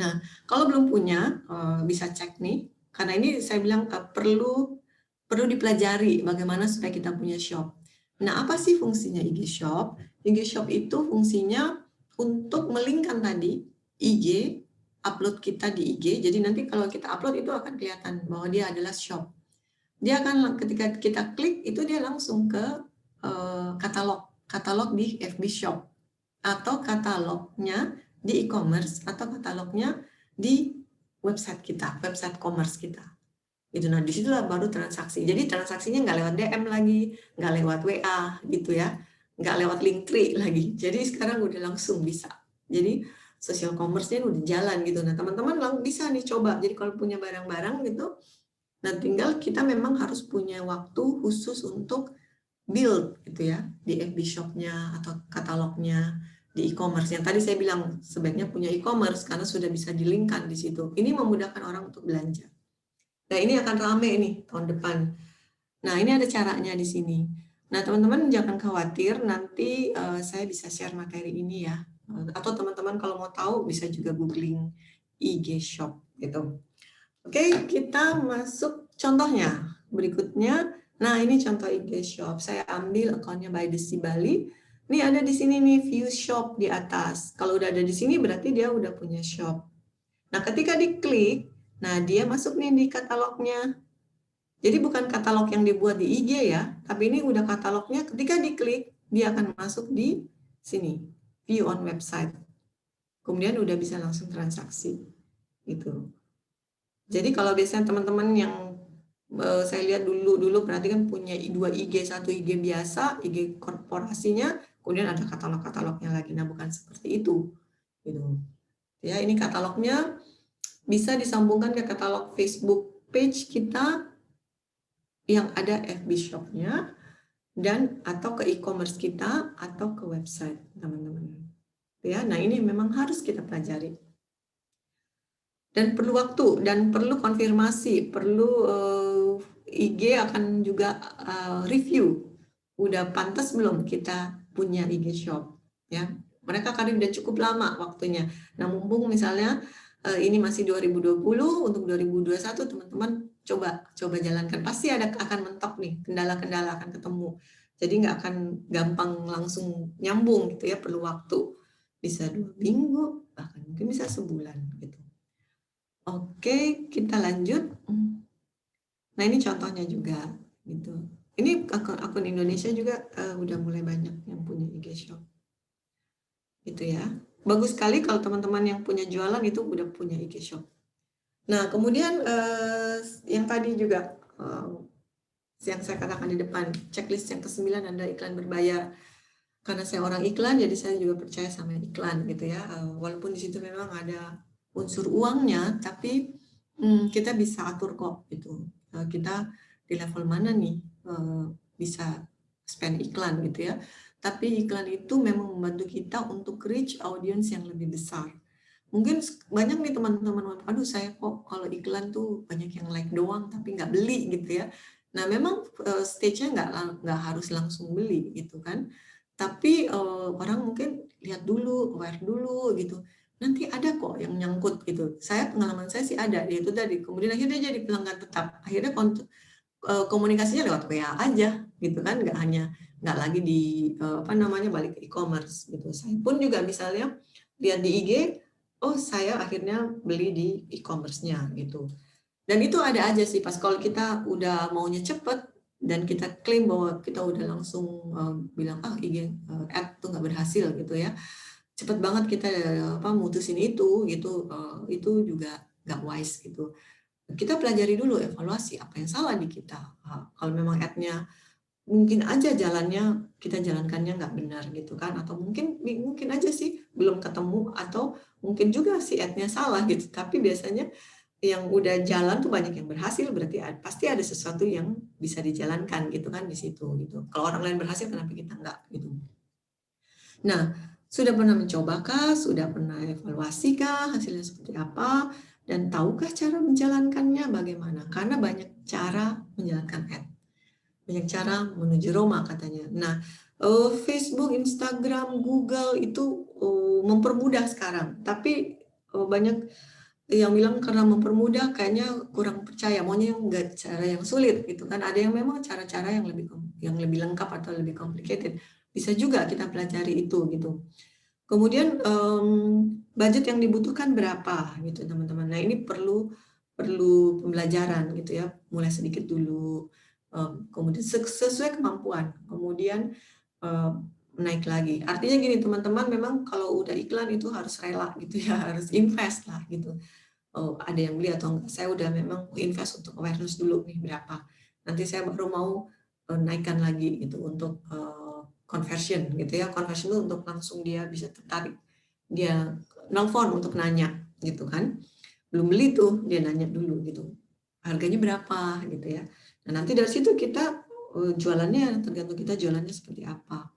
Nah, kalau belum punya bisa cek nih, karena ini saya bilang perlu dipelajari bagaimana supaya kita punya shop. Nah, apa sih fungsinya IG Shop? IG Shop itu fungsinya untuk melingkan tadi IG, upload kita di IG. Jadi nanti kalau kita upload itu akan kelihatan bahwa dia adalah shop. Dia akan ketika kita klik itu dia langsung ke katalog di FB Shop atau katalognya di e-commerce atau katalognya di website kita, website commerce kita. Gitu. Nah, disitulah baru transaksi. Jadi transaksinya nggak lewat DM lagi, nggak lewat WA gitu ya, nggak lewat Linktree lagi. Jadi sekarang udah langsung bisa. Jadi social commerce-nya udah jalan gitu. Nah, teman-teman bisa nih coba. Jadi kalau punya barang-barang gitu, nah tinggal kita memang harus punya waktu khusus untuk build gitu ya, di FB Shop-nya atau katalognya, di e-commerce. Yang tadi saya bilang sebaiknya punya e-commerce karena sudah bisa dilingkan di situ. Ini memudahkan orang untuk belanja. Nah, ini akan rame nih tahun depan. Nah, ini ada caranya di sini. Nah, teman-teman jangan khawatir, nanti saya bisa share materi ini ya. Atau teman-teman kalau mau tahu bisa juga googling IG Shop gitu. Oke, kita masuk contohnya. Berikutnya, nah ini contoh IG Shop. Saya ambil akunnya by Desi Bali. Ini ada di sini nih view shop di atas. Kalau udah ada di sini berarti dia udah punya shop. Nah, ketika diklik, nah dia masuk nih di katalognya. Jadi bukan katalog yang dibuat di IG ya, tapi ini udah katalognya. Ketika diklik, dia akan masuk di sini, view on website. Kemudian udah bisa langsung transaksi. Gitu. Jadi kalau biasanya teman-teman yang saya lihat dulu berarti kan punya 2 IG, satu IG biasa, IG korporasinya, kemudian ada katalog-katalognya lagi. Nah, bukan seperti itu. Gitu. Ya, ini katalognya bisa disambungkan ke katalog Facebook page kita yang ada FB Shop-nya dan atau ke e-commerce kita atau ke website teman-teman. Ya, nah ini memang harus kita pelajari. Dan perlu waktu dan perlu konfirmasi, perlu IG akan juga review. Udah pantas belum kita punya IG Shop? Ya, mereka kan udah cukup lama waktunya. Nah, mumpung misalnya ini masih 2020, untuk 2021 teman-teman coba jalankan. Pasti akan mentok nih, kendala-kendala akan ketemu. Jadi nggak akan gampang langsung nyambung gitu ya, perlu waktu. Bisa 2 minggu, bahkan mungkin bisa sebulan gitu. Oke, kita lanjut. Nah, ini contohnya juga gitu. Ini akun Indonesia juga udah mulai banyak yang punya IG Shop. Gitu ya. Bagus sekali kalau teman-teman yang punya jualan itu udah punya IG Shop. Nah, kemudian yang tadi juga yang saya katakan di depan, checklist yang ke-9 ada iklan berbayar. Karena saya orang iklan, jadi saya juga percaya sama iklan gitu ya. Walaupun di situ memang ada unsur uangnya, tapi kita bisa atur kok gitu. Kita di level mana nih bisa spend iklan gitu ya. Tapi iklan itu memang membantu kita untuk reach audience yang lebih besar. Mungkin banyak nih teman-teman, aduh saya kok kalau iklan tuh banyak yang like doang tapi nggak beli gitu ya. Nah memang stage-nya nggak harus langsung beli gitu kan. Tapi orang mungkin lihat dulu, aware dulu gitu. Nanti ada kok yang nyangkut gitu. Pengalaman saya sih ada, yaitu tadi. Kemudian akhirnya jadi pelanggan tetap. Akhirnya komunikasinya lewat WA aja gitu kan, nggak lagi di balik ke e-commerce gitu. Saya pun juga misalnya lihat di IG, oh saya akhirnya beli di e-commerce-nya gitu. Dan itu ada aja sih pas kalau kita udah maunya cepet dan kita klaim bahwa kita udah langsung bilang IG ad tuh nggak berhasil gitu ya, cepet banget kita mutusin itu gitu, itu juga nggak wise gitu. Kita pelajari dulu, evaluasi apa yang salah di kita. Kalau memang ad-nya mungkin aja jalannya kita jalankannya nggak benar gitu kan, atau mungkin aja sih belum ketemu, atau mungkin juga si ad-nya salah gitu. Tapi biasanya yang udah jalan tuh banyak yang berhasil, berarti pasti ada sesuatu yang bisa dijalankan gitu kan di situ gitu. Kalau orang lain berhasil, kenapa kita nggak gitu. Nah, sudah pernah mencobakah? Sudah pernah evaluasikah? Hasilnya seperti apa? Dan tahukah cara menjalankannya bagaimana? Karena banyak cara menjalankan ad. Banyak cara menuju Roma katanya. Nah, Facebook, Instagram, Google itu mempermudah sekarang. Tapi banyak yang bilang karena mempermudah kayaknya kurang percaya, maunya yang enggak cara yang sulit gitu kan. Ada yang memang cara-cara yang lebih lengkap atau lebih complicated. Bisa juga kita pelajari itu gitu. Kemudian budget yang dibutuhkan berapa gitu teman-teman. Nah, ini perlu pembelajaran gitu ya. Mulai sedikit dulu. Kemudian sesuai kemampuan. Kemudian naik lagi. Artinya gini teman-teman, memang kalau udah iklan itu harus rela gitu ya, harus invest lah gitu. Ada yang beli atau enggak, saya udah memang invest untuk awareness dulu nih berapa, nanti saya baru mau naikkan lagi gitu untuk conversion gitu ya. Conversion itu untuk langsung dia bisa tertarik, dia nelfon untuk nanya gitu kan, belum beli tuh dia nanya dulu gitu harganya berapa gitu ya. Nah, nanti dari situ kita jualannya tergantung kita jualannya seperti apa.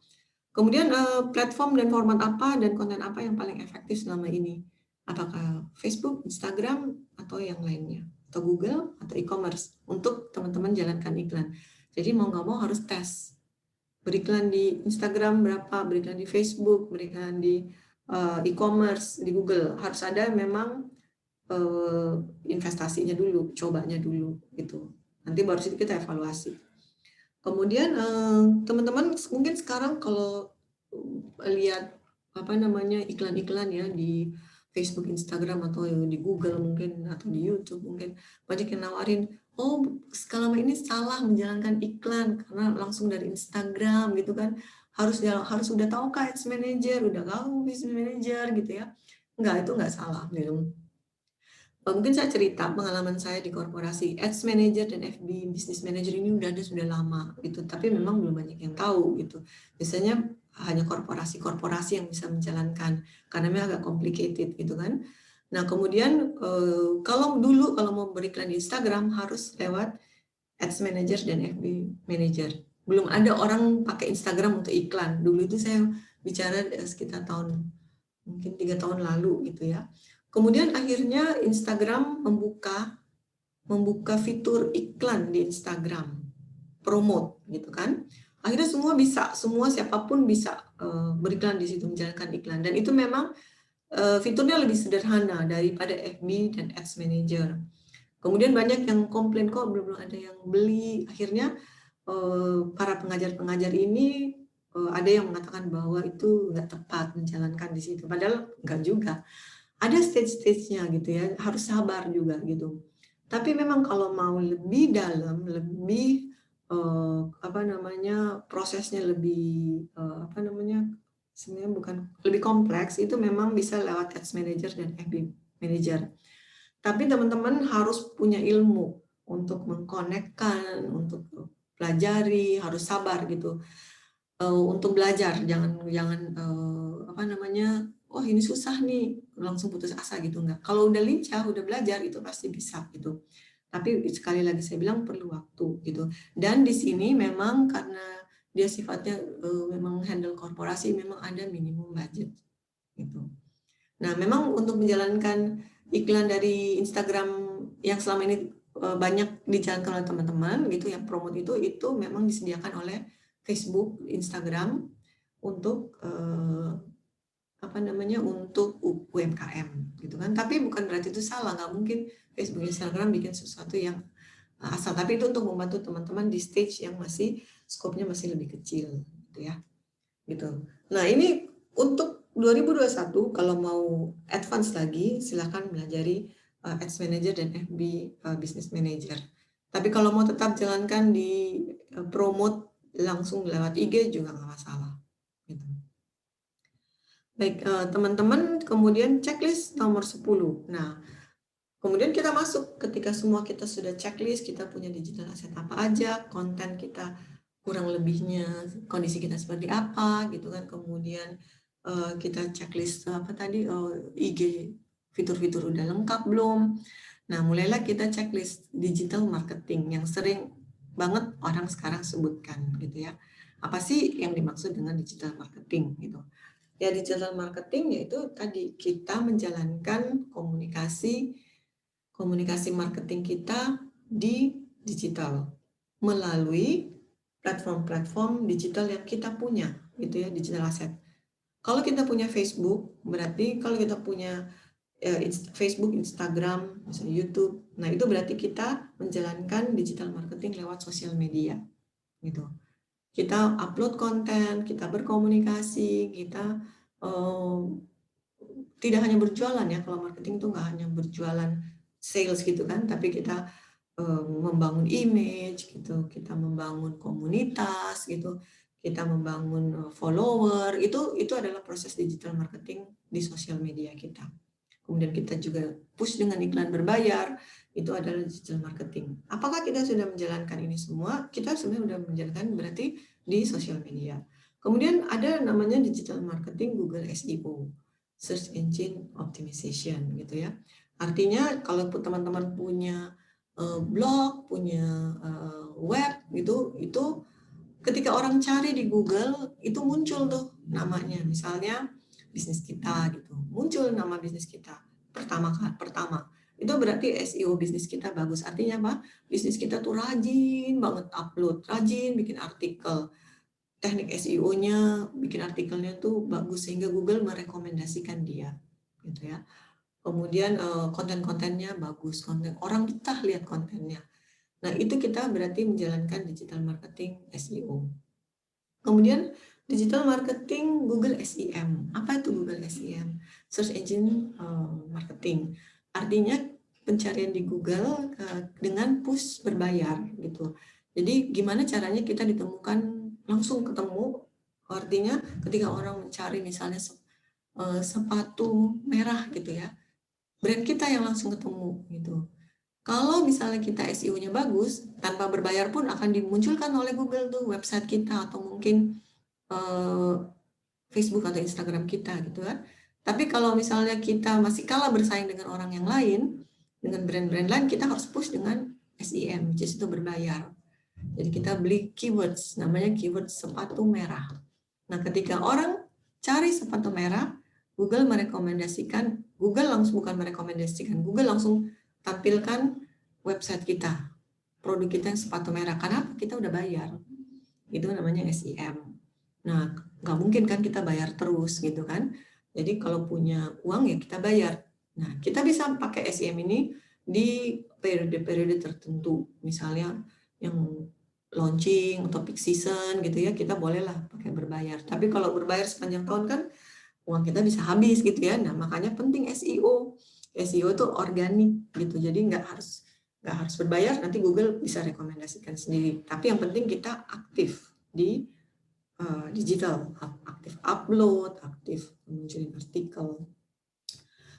Kemudian platform dan format apa dan konten apa yang paling efektif selama ini? Apakah Facebook, Instagram, atau yang lainnya? Atau Google, atau e-commerce? Untuk teman-teman jalankan iklan. Jadi mau nggak mau harus tes. Beriklan di Instagram berapa, beriklan di Facebook, beriklan di e-commerce, di Google. Harus ada memang investasinya dulu, cobanya dulu gitu. Nanti baru situ kita evaluasi. Kemudian teman-teman mungkin sekarang kalau lihat iklan-iklan ya di Facebook, Instagram, atau di Google mungkin, atau di YouTube mungkin banyak yang nawarin, oh selama ini salah menjalankan iklan karena langsung dari Instagram gitu kan, harus udah tahu Ads Manager, udah tahu Business Manager gitu ya. Itu nggak salah gitu. Mungkin saya cerita pengalaman saya di korporasi. Ads Manager dan FB Business Manager ini sudah lama gitu, tapi memang belum banyak yang tahu gitu. Biasanya hanya korporasi-korporasi yang bisa menjalankan karena memang agak complicated gitu kan. Nah, kemudian kalau mau beriklan di Instagram harus lewat Ads Manager dan FB Manager. Belum ada orang pakai Instagram untuk iklan. Dulu itu saya bicara sekitar mungkin 3 tahun lalu gitu ya. Kemudian akhirnya Instagram membuka fitur iklan di Instagram, promote gitu kan. Akhirnya semua siapapun bisa beriklan di situ, menjalankan iklan. Dan itu memang fiturnya lebih sederhana daripada FB dan Ads Manager. Kemudian banyak yang komplain kok belum ada yang beli. Akhirnya para pengajar-pengajar ini ada yang mengatakan bahwa itu nggak tepat menjalankan di situ. Padahal nggak juga. Ada stage-stage-nya gitu ya, harus sabar juga gitu. Tapi memang kalau mau lebih dalam, lebih prosesnya lebih sebenarnya bukan lebih kompleks, itu memang bisa lewat Ads Manager dan FB Manager. Tapi teman-teman harus punya ilmu untuk mengkonekkan, untuk pelajari, harus sabar gitu. Untuk belajar, jangan oh ini susah nih, langsung putus asa gitu, enggak. Kalau udah lincah, udah belajar, itu pasti bisa gitu. Tapi sekali lagi saya bilang perlu waktu gitu. Dan di sini memang karena dia sifatnya memang handle korporasi, memang ada minimum budget gitu. Nah, memang untuk menjalankan iklan dari Instagram yang selama ini banyak dijalankan oleh teman-teman gitu, yang promote itu memang disediakan oleh Facebook, Instagram untuk untuk UMKM gitu kan. Tapi bukan berarti itu salah, nggak mungkin Facebook, Instagram bikin sesuatu yang asal, tapi itu untuk membantu teman-teman di stage yang masih skopnya masih lebih kecil, gitu ya. Gitu. Nah, ini untuk 2021 kalau mau advance lagi, silakan belajari Ads Manager dan FB Business Manager. Tapi kalau mau tetap jalankan di promote langsung lewat IG juga nggak masalah. Gitu. Baik, teman-teman, kemudian checklist nomor 10. Nah, kemudian kita masuk ketika semua kita sudah checklist, kita punya digital asset apa aja, konten kita kurang lebihnya, kondisi kita seperti apa, gitu kan. Kemudian kita checklist apa tadi, IG fitur-fitur udah lengkap belum. Nah, mulailah kita checklist digital marketing yang sering banget orang sekarang sebutkan, gitu ya. Apa sih yang dimaksud dengan digital marketing, gitu. Ya, digital marketing yaitu tadi kita menjalankan komunikasi marketing kita di digital melalui platform-platform digital yang kita punya, gitu ya, digital asset. Kalau kita punya Facebook, berarti kalau kita punya Facebook, Instagram, misalnya YouTube, nah itu berarti kita menjalankan digital marketing lewat sosial media, gitu. Kita upload konten, kita berkomunikasi, kita tidak hanya berjualan ya, kalau marketing itu nggak hanya berjualan sales gitu kan, tapi kita membangun image gitu, kita membangun komunitas gitu, kita membangun follower, itu adalah proses digital marketing di sosial media kita. Kemudian kita juga push dengan iklan berbayar, itu adalah digital marketing. Apakah kita sudah menjalankan ini semua? Kita sebenarnya sudah menjalankan berarti di sosial media. Kemudian ada namanya digital marketing Google SEO, Search Engine Optimization gitu ya. Artinya kalau teman-teman punya blog, punya web gitu, itu ketika orang cari di Google itu muncul tuh namanya, misalnya bisnis kita gitu, muncul nama bisnis kita pertama itu berarti SEO bisnis kita bagus. Artinya apa? Bisnis kita tuh rajin banget upload, rajin bikin artikel, teknik SEO-nya bikin artikelnya tuh bagus sehingga Google merekomendasikan dia gitu ya. Kemudian konten-kontennya bagus, konten orang betah lihat kontennya. Nah, itu kita berarti menjalankan digital marketing SEO. Kemudian digital marketing Google SEM. Apa itu Google SEM? Search Engine Marketing. Artinya pencarian di Google dengan push berbayar gitu. Jadi gimana caranya kita ditemukan langsung ketemu? Artinya ketika orang mencari misalnya sepatu merah gitu ya, brand kita yang langsung ketemu gitu. Kalau misalnya kita SEO-nya bagus, tanpa berbayar pun akan dimunculkan oleh Google tuh website kita atau mungkin Facebook atau Instagram kita gitu kan. Tapi kalau misalnya kita masih kalah bersaing dengan orang yang lain, dengan brand-brand lain, kita harus push dengan SEM, which is itu berbayar. Jadi kita beli keywords, namanya keyword sepatu merah. Nah, ketika orang cari sepatu merah, Google merekomendasikan, Google langsung tampilkan website kita, produk kita yang sepatu merah, karena kita udah bayar. Itu namanya SEM. Nah, nggak mungkin kan kita bayar terus gitu kan. Jadi kalau punya uang ya kita bayar. Nah, kita bisa pakai SEM ini di periode-periode tertentu. Misalnya yang launching atau peak season gitu ya, kita bolehlah pakai berbayar. Tapi kalau berbayar sepanjang tahun kan uang kita bisa habis gitu ya. Nah, makanya penting SEO. SEO itu organik gitu. Jadi nggak harus berbayar, nanti Google bisa rekomendasikan sendiri. Tapi yang penting kita aktif di digital, aktif upload, aktif munculin artikel.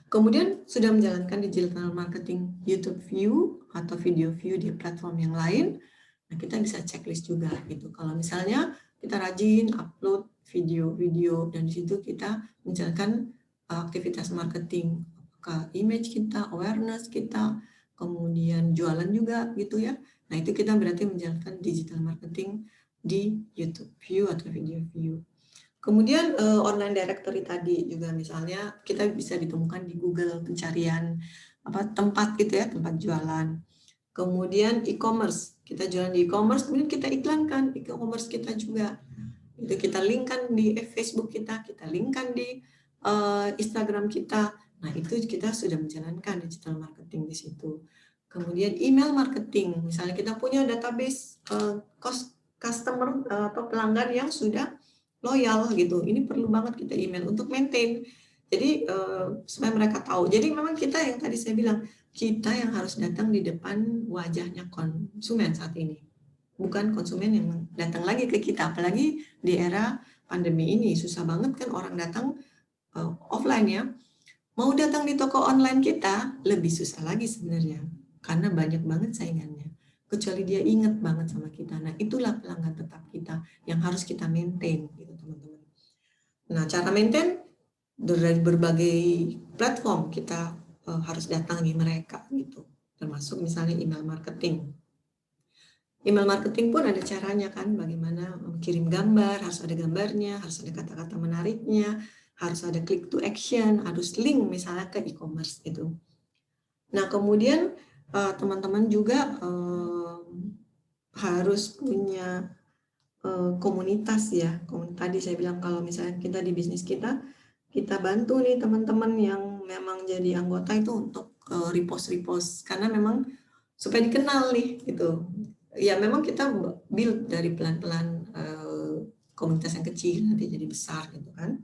Kemudian sudah menjalankan digital marketing YouTube view atau video view di platform yang lain, nah kita bisa checklist juga gitu. Kalau misalnya kita rajin upload video-video dan di situ kita menjalankan aktivitas marketing, ke image kita, awareness kita, kemudian jualan juga gitu ya. Nah itu kita berarti menjalankan digital marketing di YouTube view atau video view. Kemudian online directory tadi juga misalnya kita bisa ditemukan di Google pencarian tempat gitu ya, tempat jualan. Kemudian e-commerce, kita jualan di e-commerce, kemudian kita iklankan e-commerce kita juga. Itu kita linkkan di Facebook kita linkkan di Instagram kita. Nah, itu kita sudah menjalankan digital marketing di situ. Kemudian email marketing, misalnya kita punya database customer atau pelanggan yang sudah loyal gitu. Ini perlu banget kita email untuk maintain. Jadi supaya mereka tahu. Jadi memang kita yang tadi saya bilang, kita yang harus datang di depan wajahnya konsumen saat ini. Bukan konsumen yang datang lagi ke kita. Apalagi di era pandemi ini susah banget kan orang datang offline ya. Mau datang di toko online kita lebih susah lagi sebenarnya. Karena banyak banget saingannya. Kecuali dia ingat banget sama kita. Nah, itulah pelanggan tetap kita yang harus kita maintain gitu, teman-teman. Nah, cara maintain dari berbagai platform kita harus datangi mereka gitu. Termasuk misalnya email marketing. Email marketing pun ada caranya kan, bagaimana kirim gambar, harus ada gambarnya, harus ada kata-kata menariknya, harus ada click to action, harus link misalnya ke e-commerce itu. Nah, kemudian teman-teman juga harus punya komunitas ya. Tadi saya bilang kalau misalnya kita di bisnis kita bantu nih teman-teman yang memang jadi anggota itu untuk repost karena memang supaya dikenal nih gitu. Ya memang kita build dari pelan-pelan komunitas yang kecil nanti jadi besar gitu kan.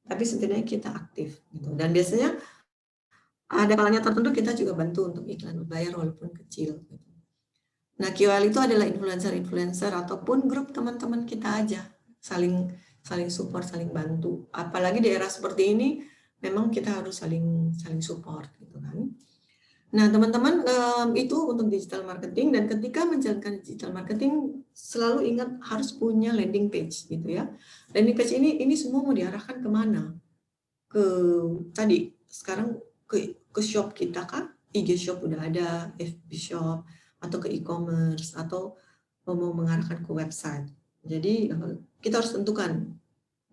Tapi setidaknya kita aktif gitu. Dan biasanya ada kalanya tertentu kita juga bantu untuk iklan berbayar walaupun kecil. Nah, KOL itu adalah influencer-influencer ataupun grup teman-teman kita aja, saling support, saling bantu. Apalagi di era seperti ini, memang kita harus saling support gitu kan. Nah, teman-teman itu untuk digital marketing, dan ketika menjalankan digital marketing selalu ingat harus punya landing page gitu ya. Landing page ini semua mau diarahkan kemana? Ke tadi sekarang ke shop kita kan, IG shop udah ada, FB shop atau ke e-commerce atau mau mengarahkan ke website. Jadi kita harus tentukan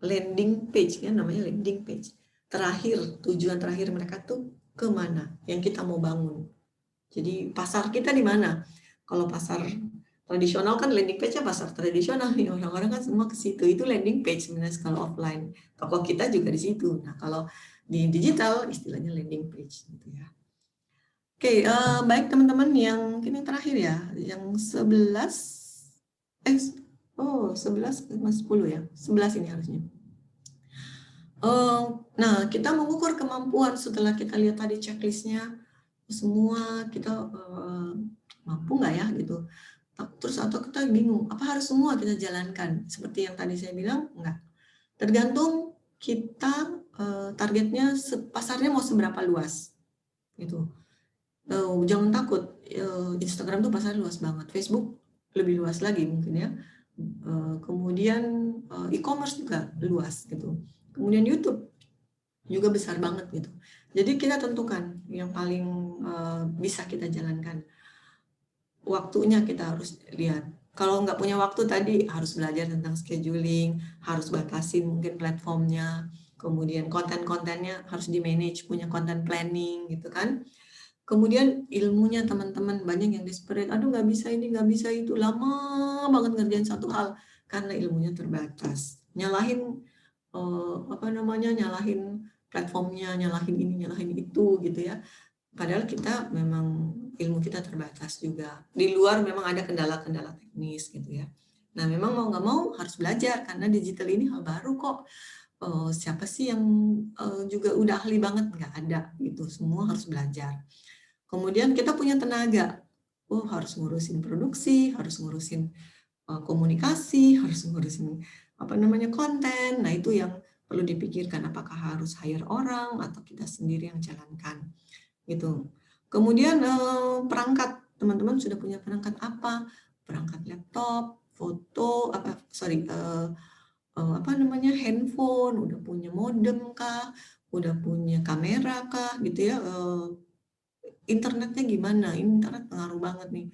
landing page ya, namanya landing page. Tujuan terakhir mereka tuh kemana yang kita mau bangun. Jadi pasar kita di mana? Kalau pasar tradisional kan landing page-nya pasar tradisional nih, orang-orang kan semua ke situ. Itu landing page sebenarnya kalau offline. Toko kita juga di situ. Nah, kalau di digital istilahnya landing page gitu ya. Oke, baik teman-teman, yang mungkin yang terakhir ya, yang 11 11 sama 10 ya. 11 ini harusnya. Nah, kita mengukur kemampuan setelah kita lihat tadi checklistnya, semua kita mampu nggak ya gitu. Terus atau kita bingung, apa harus semua kita jalankan? Seperti yang tadi saya bilang, enggak. Tergantung kita targetnya pasarnya mau seberapa luas gitu. Jangan takut, Instagram tuh pasarnya luas banget, Facebook lebih luas lagi mungkin ya. Kemudian e-commerce juga luas gitu. Kemudian YouTube juga besar banget gitu. Jadi kita tentukan yang paling bisa kita jalankan. Waktunya kita harus lihat. Kalau nggak punya waktu tadi harus belajar tentang scheduling, harus batasin mungkin platformnya, kemudian konten-kontennya harus di-manage, punya content planning gitu kan. Kemudian ilmunya teman-teman, banyak yang desperate, aduh nggak bisa ini, nggak bisa itu, lama banget ngerjain satu hal karena ilmunya terbatas. Nyalahin nyalahin platformnya, nyalahin ini, nyalahin itu gitu ya. Padahal kita memang ilmu kita terbatas juga. Di luar memang ada kendala-kendala teknis gitu ya. Nah, memang mau nggak mau harus belajar karena digital ini hal baru kok. Siapa sih yang juga udah ahli banget? Nggak ada gitu. Semua harus belajar. Kemudian kita punya tenaga. Harus ngurusin produksi, harus ngurusin komunikasi, harus ngurusin konten. Nah, itu yang perlu dipikirkan, apakah harus hire orang atau kita sendiri yang jalankan gitu. Kemudian perangkat, teman-teman sudah punya perangkat apa? Perangkat laptop, foto, handphone, udah punya modem kah, udah punya kamera kah, gitu ya. Internetnya gimana? Internet pengaruh banget nih.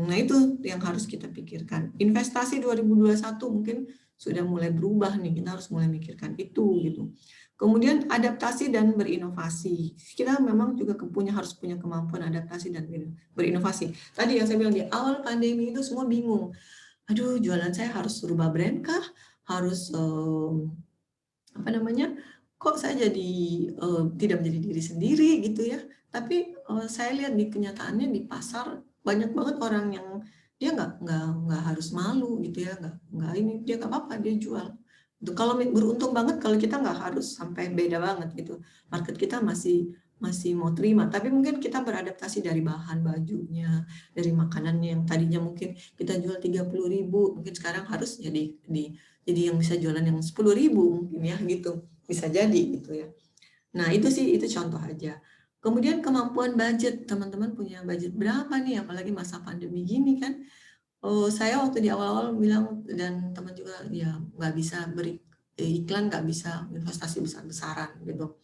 Nah, itu yang harus kita pikirkan. Investasi 2021 mungkin sudah mulai berubah nih, kita harus mulai mikirkan itu gitu. Kemudian adaptasi dan berinovasi. Kita memang juga harus punya kemampuan adaptasi dan berinovasi. Tadi yang saya bilang di awal pandemi itu semua bingung. Aduh, jualan saya harus rubah brand kah? Harus kok saya jadi tidak menjadi diri sendiri gitu ya. Tapi saya lihat di kenyataannya di pasar banyak banget orang yang dia nggak harus malu gitu ya, nggak ini dia nggak apa-apa dia jual. Kalau beruntung banget kalau kita nggak harus sampai beda banget gitu. Market kita masih masih mau terima, tapi mungkin kita beradaptasi dari bahan bajunya, dari makanannya yang tadinya mungkin kita jual 30.000, mungkin sekarang harus jadi yang bisa jualan yang 10.000 mungkin ya gitu, bisa jadi gitu ya. Nah itu sih, itu contoh aja. Kemudian kemampuan budget, teman-teman punya budget berapa nih, apalagi masa pandemi gini kan. Saya waktu di awal-awal bilang, dan teman juga, ya nggak bisa beri iklan, nggak bisa investasi besar-besaran gitu.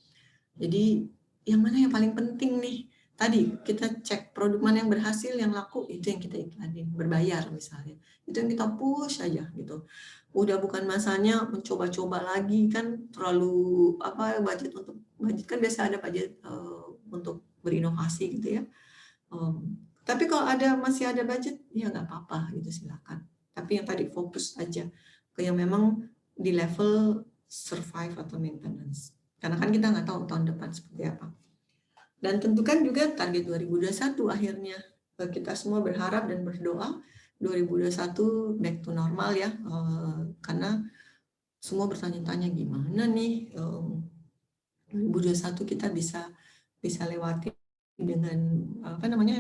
Jadi yang mana yang paling penting nih? Tadi kita cek produk mana yang berhasil, yang laku, itu yang kita iklanin, berbayar misalnya. Itu yang kita push aja gitu. Udah bukan masanya mencoba-coba lagi kan, terlalu apa budget kan biasa ada budget untuk berinovasi gitu ya. Tapi kalau masih ada budget ya nggak apa-apa gitu, silakan. Tapi yang tadi fokus aja ke yang memang di level survive atau maintenance. Karena kan kita nggak tahu tahun depan seperti apa. Dan tentukan juga target 2021 akhirnya. Kita semua berharap dan berdoa 2021 back to normal ya. Karena semua bertanya-tanya gimana nih 2021 kita bisa lewati dengan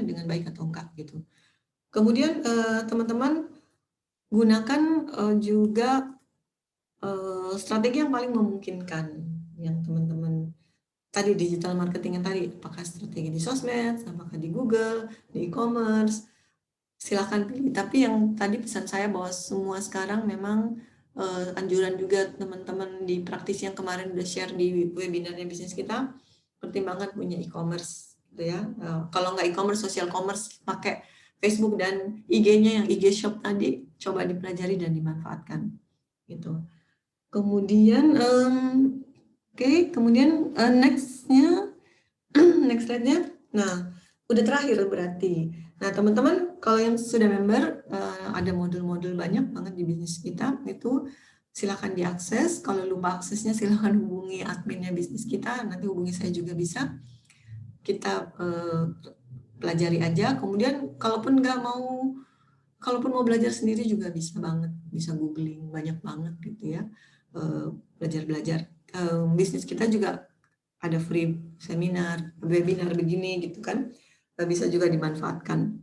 dengan baik atau enggak gitu. Kemudian teman-teman gunakan juga strategi yang paling memungkinkan, yang teman-teman tadi digital marketing yang tadi, apakah strategi di sosmed, apakah di Google, di e-commerce, silakan pilih. Tapi yang tadi pesan saya bahwa semua sekarang memang anjuran juga teman-teman di praktisi yang kemarin udah share di webinarnya bisnis kita, pertimbangan punya e-commerce gitu ya. Kalau nggak e-commerce, social commerce, pakai Facebook dan IG-nya yang IG Shop tadi, coba dipelajari dan dimanfaatkan gitu. Kemudian kemudian nextnya next slide-nya. Nah, udah terakhir berarti. Nah, teman-teman, kalau yang sudah member, ada modul-modul banyak banget di bisnis kita, itu silakan diakses. Kalau lupa aksesnya, silakan hubungi adminnya bisnis kita, nanti hubungi saya juga bisa. Kita pelajari aja. Kemudian, kalaupun mau belajar sendiri juga bisa banget, bisa googling, banyak banget gitu ya, belajar-belajar. Bisnis kita juga ada free seminar, webinar begini gitu kan, bisa juga dimanfaatkan.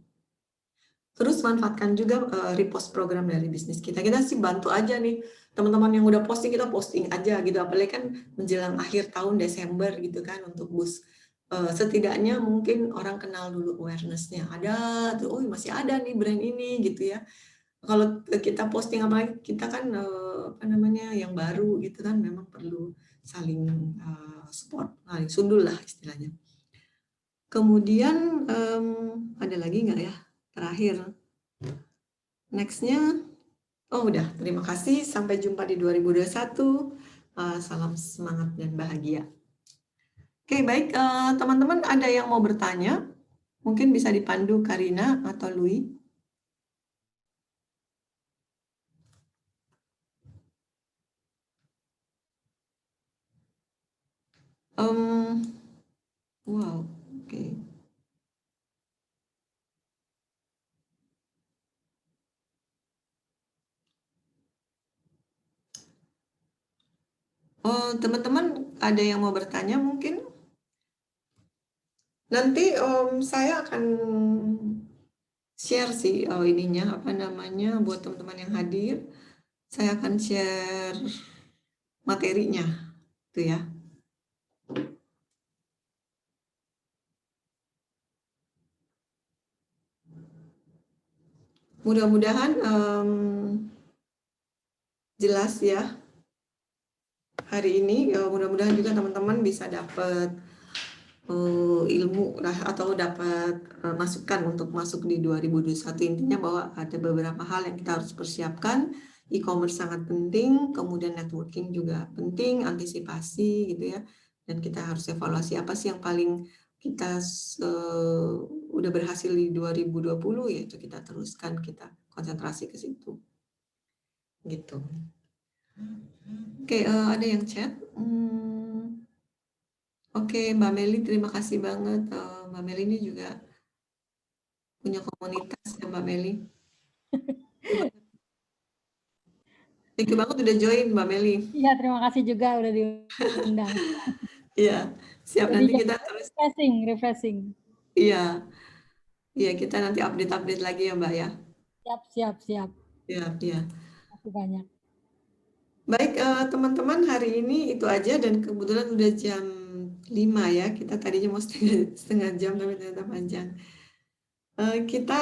Terus manfaatkan juga repost program dari bisnis kita. Kita sih bantu aja nih teman-teman yang udah posting, kita posting aja gitu. Apalagi kan menjelang akhir tahun Desember gitu kan, untuk boost setidaknya mungkin orang kenal dulu awareness-nya. Ada tuh, oh masih ada nih brand ini gitu ya. Kalau kita posting apalagi kita kan yang baru gitu kan, memang perlu saling support, saling sundul lah istilahnya. Kemudian ada lagi nggak ya terakhir? Nextnya, oh udah, terima kasih. Sampai jumpa di 2021. Salam semangat dan bahagia. Oke, baik teman-teman, ada yang mau bertanya? Mungkin bisa dipandu Karina atau Louis. Wow, oke. Oh, teman-teman ada yang mau bertanya mungkin? Nanti saya akan share sih buat teman-teman yang hadir. Saya akan share materinya, tuh ya. Mudah-mudahan jelas ya hari ini. Mudah-mudahan juga teman-teman bisa dapat ilmu lah, atau dapat masukan untuk masuk di 2021. Intinya bahwa ada beberapa hal yang kita harus persiapkan. E-commerce sangat penting, kemudian networking juga penting, antisipasi gitu ya. Dan kita harus evaluasi apa sih yang paling kita udah berhasil di 2020, yaitu kita teruskan, kita konsentrasi ke situ. Gitu. Oke, ada yang chat. Oke, Mbak Meli, terima kasih banget. Mbak Meli ini juga punya komunitas ya, Mbak Meli. Thank you banget udah join, Mbak Meli. Iya, terima kasih juga udah diundang. Iya, siap Jadi nanti jadi kita terus. refreshing. Iya, iya kita nanti update-update lagi ya, Mbak ya. Siap, siap, siap. Iya, iya. Terima kasih banyak. Baik, teman-teman, hari ini itu aja dan kebetulan udah jam 5 ya. Kita tadinya mau setengah jam tapi ternyata panjang. Kita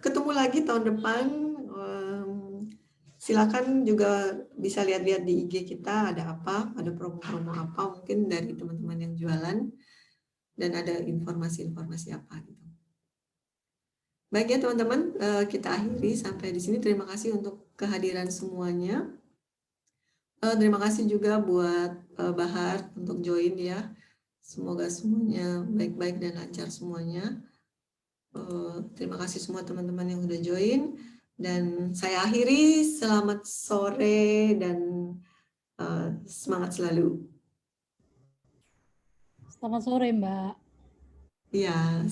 ketemu lagi tahun depan. Em, Silakan juga bisa lihat-lihat di IG kita ada apa, ada promo-promo apa mungkin dari teman-teman yang jualan dan ada informasi-informasi apa gitu. Baik ya teman-teman, kita akhiri sampai di sini. Terima kasih untuk kehadiran semuanya. Terima kasih juga buat Bahar untuk join ya. Semoga semuanya baik-baik dan lancar semuanya. Terima kasih semua teman-teman yang udah join. Dan saya akhiri, selamat sore dan semangat selalu. Selamat sore, Mbak. Iya.